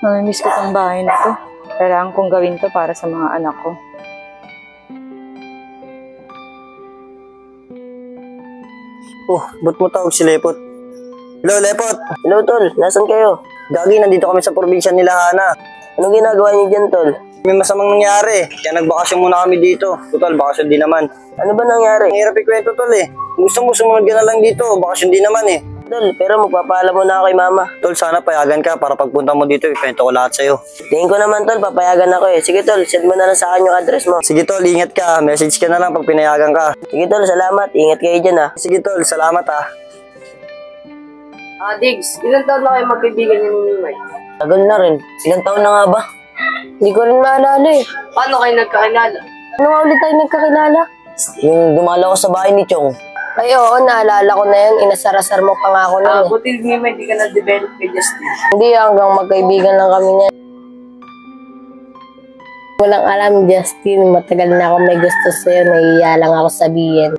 Namimiss ko tong bahay na to. Kailangan kong gawin to para sa mga anak ko. Oh, ba't mo tawag si Lepot? Hello, Lepot! Hello, Tol. Nasaan kayo? Gagi, nandito kami sa probinsya nila, Hana. Anong ginagawa niyo dyan, Tol? May masamang nangyari. Kaya nagbakasyon muna kami dito. Total, bakasyon din naman. Ano ba nangyari? Ang hirap ikwento, Tol eh. Gusto mo, sumunod ka na lang dito. Bakasyon din naman eh. Tol, pero magpapaalam mo na ako kay Mama. Tol, sana payagan ka para pagpunta mo dito, ikwento ko lahat sa'yo. Tingin ko naman, Tol, papayagan ako eh. Sige, Tol, send mo na lang sa akin yung address mo. Sige, Tol, ingat ka. Message ka na lang pag pinayagan ka. Sige, Tol, salamat. Ingat kayo dyan ah. Sige, Tol, salamat ah. Diggs, ilang taon na kayo magkaibigan niyo ni Mike? Tagal na rin. Ilang taon na nga ba? Hindi ko rin maalala eh. Paano kayo nagkakilala? Ano nga ulit tayo nagkakilala? Yung dumalaw ko sa bahay ni Chong. Ay oo, naalala ko na yun. Inasarasar mo pa nga ako nun eh. Buti ni Mike, di ka na-develop kay Justin. Hindi, hanggang magkaibigan lang kami niya. Walang alam, Justin. Matagal na ako may gusto sa'yo. Nahihiya lang ako sabihin.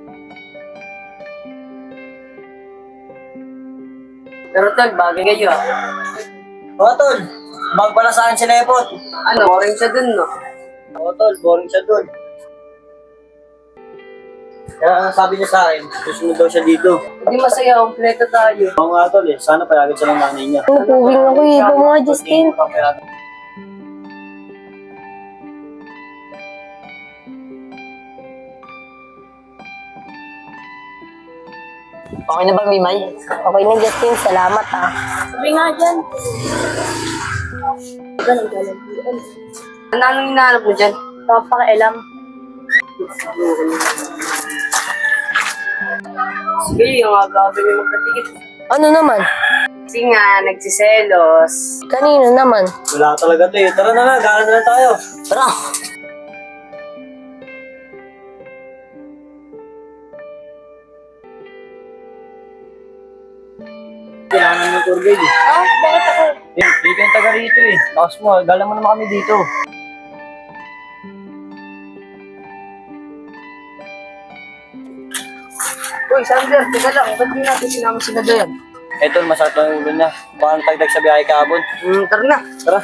Pero Tol, bagay kayo ah. Oo, Tol. Bag pala sa akin si Lepot. Ano, boring siya dun, no? Oo, Tol. Boring siya dun. Kaya sabi niya sa akin, susunod daw siya dito. Hindi masaya, kompleto tayo. Oo nga, Tol eh. Sana payagan siya ng nanay niya. Pupuging ako eh. Ito mga Justin. Okay na ba, Mimay? Okay na, Justin. Salamat ah. Sabi nga dyan. Anong hinahanap mo dyan? Papakialam. Sige, yung agawin yung magkatikit. Ano naman? Kasi nga, nagsiselos. Kanino naman? Wala talaga to eh. Tara na, gana na lang tayo. Tara! Kailangan ng tour guide eh. Ah, bakit ako? Eh, hindi kayong taga rito eh. Lakas mo, gala mo naman kami dito. Uy, Sander, teka lang. Ba't di natin sinama sila doon? Eh, Tol, masakit lang yung ulo niya. Baka tagdag sa biyahe kahapon. Tara na. Tara.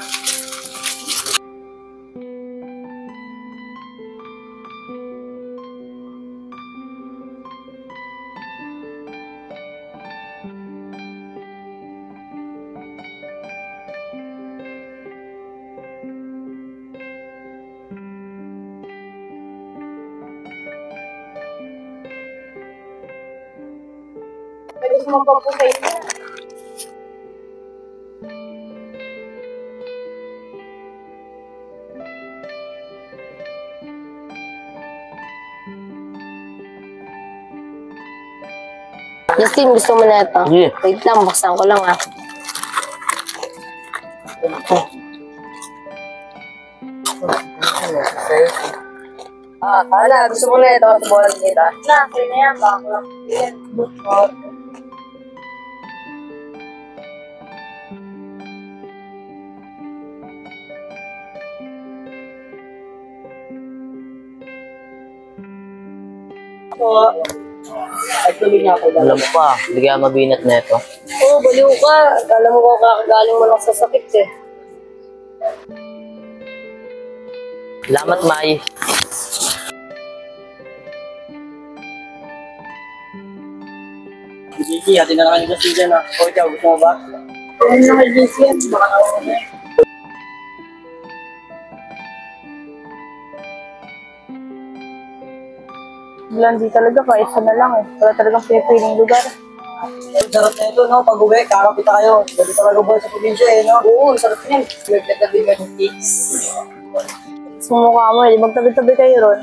Pwede sumabang po sa inyo. Justin, gusto mo na ito? Yeah. Wait lang, buksan ko lang ah. Ala, gusto mo na ito. Subukan kita. Na, kaya na yan. Baka Ay, tuloy niya ako. Alam mo pa, hindi kaya mabinat na ito. Oo, baliw ka. Akala mo ko kakagaling mo lang sa sakit eh. Salamat, Mai. Gigi, atin na lang kanina si Jen ah. O ikaw, gusto mo ba? Ano na kay JC yan? Baka naman eh. Blondie talaga, kahit isa na lang eh. Wala talagang pinipiling lugar. Sarap na ito, no? Pag-uwi, kakapit tayo. Dali talaga buhay sa probinsya eh, no? Oo, sarap yan. Nagkatabi ka ng cakes. Sumukha mo eh, magtabi-tabi kayo ron.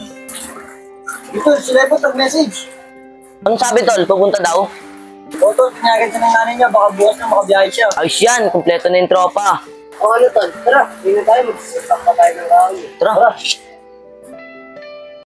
Ito, sila po tag-message. Anong sabi, Tol? Pupunta daw? Oo, Tol. Pinayagan siya ng nanay niya. Baka bukas na makabiyahe siya. Ayos yan. Kompleto na yung tropa. O ano, Tol? Tara, hindi na tayo. Magsasak pa tayo ng kahoy. Tara.